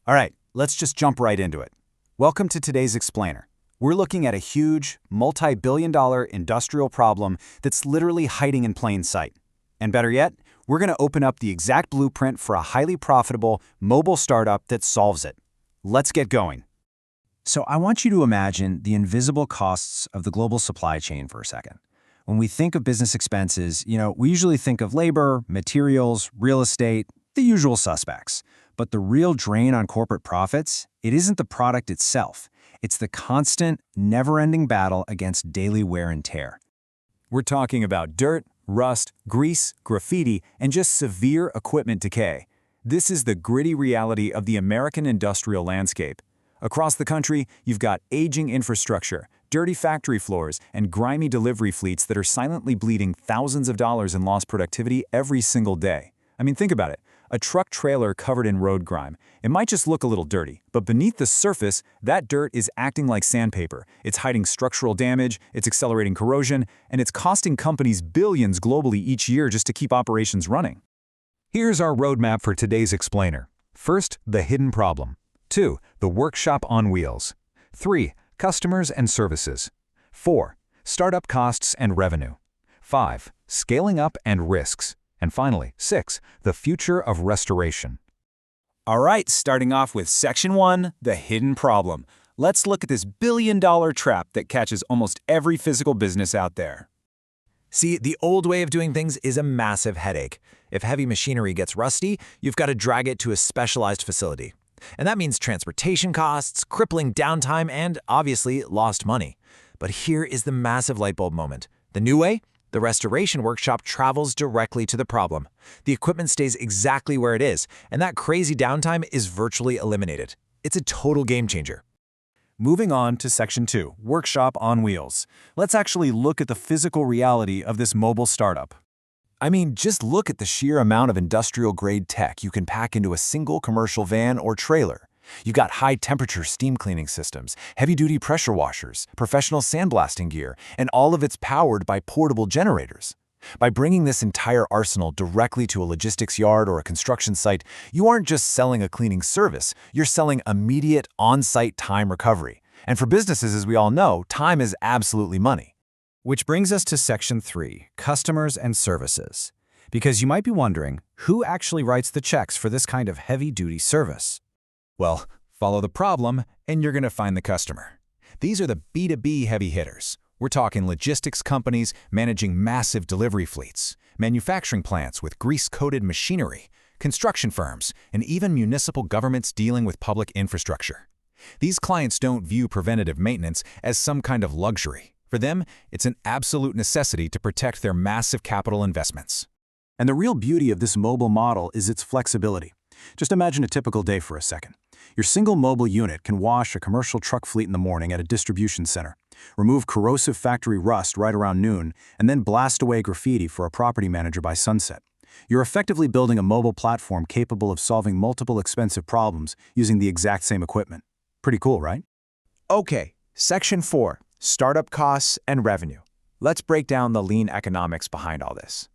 All right, let's just jump right into it. Welcome to today's Explainer. We're looking at a huge, multi-billion-dollar industrial problem that's literally hiding in plain sight. And better yet, we're going to open up the exact blueprint for a highly profitable mobile startup that solves it. Let's get going. So I want you to imagine the invisible costs of the global supply chain for a second. When we think of business expenses, we usually think of labor, materials, real estate, the usual suspects. But the real drain on corporate profits, it isn't the product itself. It's the constant, never-ending battle against daily wear and tear. We're talking about dirt, rust, grease, graffiti, and just severe equipment decay. This is the gritty reality of the American industrial landscape. Across the country, you've got aging infrastructure, dirty factory floors, and grimy delivery fleets that are silently bleeding thousands of dollars in lost productivity every single day. I mean, think about it. A truck trailer covered in road grime. It might just look a little dirty, but beneath the surface, that dirt is acting like sandpaper. It's hiding structural damage, it's accelerating corrosion, and it's costing companies billions globally each year just to keep operations running. Here's our roadmap for today's Explainer. First, the hidden problem. 2, the workshop on wheels. 3, customers and services. 4, startup costs and revenue. 5, scaling up and risks. And finally, 6, the future of restoration. All right, starting off with Section 1, the hidden problem. Let's look at this billion-dollar trap that catches almost every physical business out there. See, the old way of doing things is a massive headache. If heavy machinery gets rusty, you've got to drag it to a specialized facility. And that means transportation costs, crippling downtime, and obviously lost money. But here is the massive light bulb moment. The new way? The restoration workshop travels directly to the problem. The equipment stays exactly where it is, and that crazy downtime is virtually eliminated. It's a total game changer. Moving on to Section 2, workshop on wheels. Let's actually look at the physical reality of this mobile startup. I mean, just look at the sheer amount of industrial-grade tech you can pack into a single commercial van or trailer. You've got high-temperature steam cleaning systems, heavy-duty pressure washers, professional sandblasting gear, and all of it's powered by portable generators. By bringing this entire arsenal directly to a logistics yard or a construction site, you aren't just selling a cleaning service, you're selling immediate on-site time recovery. And for businesses, as we all know, time is absolutely money. Which brings us to Section 3, customers and services. Because you might be wondering, who actually writes the checks for this kind of heavy-duty service? Well, follow the problem, and you're going to find the customer. These are the B2B heavy hitters. We're talking logistics companies managing massive delivery fleets, manufacturing plants with grease-coated machinery, construction firms, and even municipal governments dealing with public infrastructure. These clients don't view preventative maintenance as some kind of luxury. For them, it's an absolute necessity to protect their massive capital investments. And the real beauty of this mobile model is its flexibility. Just imagine a typical day for a second. Your single mobile unit can wash a commercial truck fleet in the morning at a distribution center, remove corrosive factory rust right around noon, and then blast away graffiti for a property manager by sunset. You're effectively building a mobile platform capable of solving multiple expensive problems using the exact same equipment. Pretty cool, right? Okay, Section 4, startup costs and revenue. Let's break down the lean economics behind all this.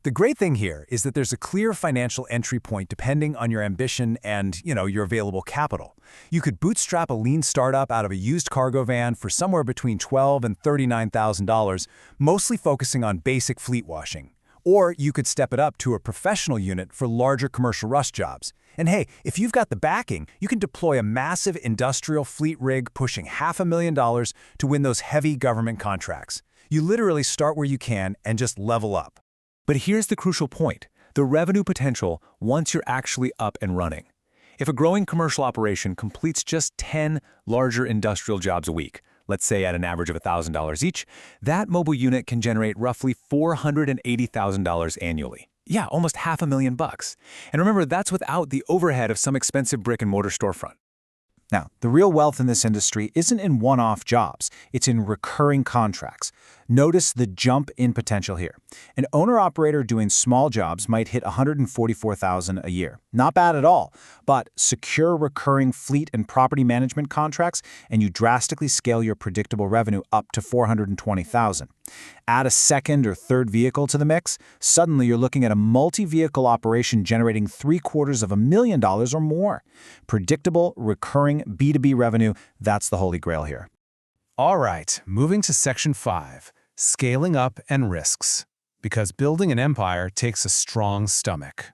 The great thing here is that there's a clear financial entry point depending on your ambition and, your available capital. You could bootstrap a lean startup out of a used cargo van for somewhere between $12,000 and $39,000, mostly focusing on basic fleet washing. Or you could step it up to a professional unit for larger commercial rust jobs. And hey, if you've got the backing, you can deploy a massive industrial fleet rig pushing $500,000 to win those heavy government contracts. You literally start where you can and just level up. But here's the crucial point, the revenue potential once you're actually up and running. If a growing commercial operation completes just 10 larger industrial jobs a week, let's say at an average of $1,000 each, that mobile unit can generate roughly $480,000 annually. Yeah, almost $500,000. And remember, that's without the overhead of some expensive brick-and-mortar storefront. Now, the real wealth in this industry isn't in one-off jobs, it's in recurring contracts. Notice the jump in potential here. An owner-operator doing small jobs might hit $144,000 a year. Not bad at all, but secure recurring fleet and property management contracts, and you drastically scale your predictable revenue up to $420,000. Add a second or third vehicle to the mix, suddenly you're looking at a multi-vehicle operation generating $750,000 or more. Predictable, recurring B2B revenue, that's the holy grail here. All right, moving to Section 5, Scaling Up and Risks. Because building an empire takes a strong stomach.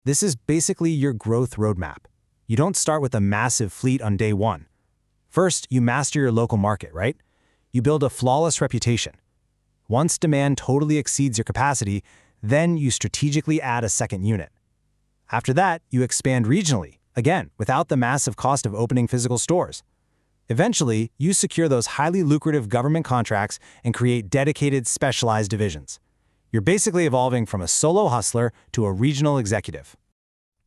This is basically your growth roadmap. You don't start with a massive fleet on day one. First, you master your local market, right? You build a flawless reputation. Once demand totally exceeds your capacity, then you strategically add a second unit. After that, you expand regionally, again, without the massive cost of opening physical stores. Eventually, you secure those highly lucrative government contracts and create dedicated, specialized divisions. You're basically evolving from a solo hustler to a regional executive.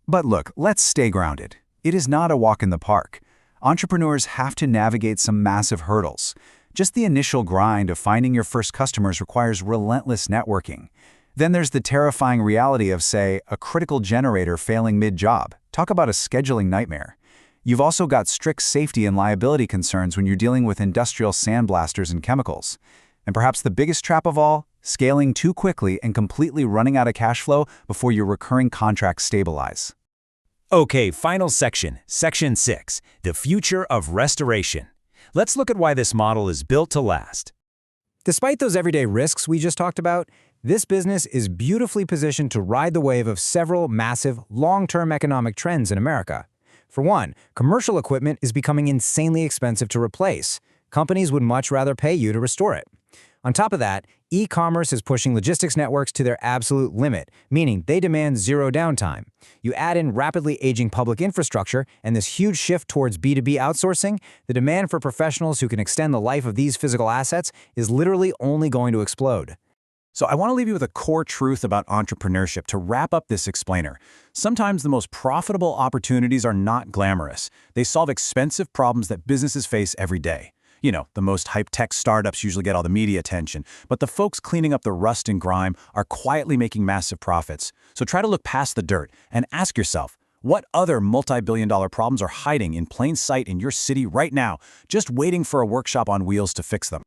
But look, let's stay grounded. It is not a walk in the park. Entrepreneurs have to navigate some massive hurdles. Just the initial grind of finding your first customers requires relentless networking. Then there's the terrifying reality of, say, a critical generator failing mid-job. Talk about a scheduling nightmare. You've also got strict safety and liability concerns when you're dealing with industrial sandblasters and chemicals. And perhaps the biggest trap of all, scaling too quickly and completely running out of cash flow before your recurring contracts stabilize. Okay, final section, Section 6, the future of restoration. Let's look at why this model is built to last. Despite those everyday risks we just talked about, this business is beautifully positioned to ride the wave of several massive, long-term economic trends in America. For one, commercial equipment is becoming insanely expensive to replace. Companies would much rather pay you to restore it. On top of that, e-commerce is pushing logistics networks to their absolute limit, meaning they demand zero downtime. You add in rapidly aging public infrastructure and this huge shift towards B2B outsourcing, the demand for professionals who can extend the life of these physical assets is literally only going to explode. So I want to leave you with a core truth about entrepreneurship to wrap up this explainer. Sometimes the most profitable opportunities are not glamorous. They solve expensive problems that businesses face every day. You know, the most hype tech startups usually get all the media attention, but the folks cleaning up the rust and grime are quietly making massive profits. So try to look past the dirt and ask yourself, what other multi-billion-dollar problems are hiding in plain sight in your city right now, just waiting for a workshop on wheels to fix them?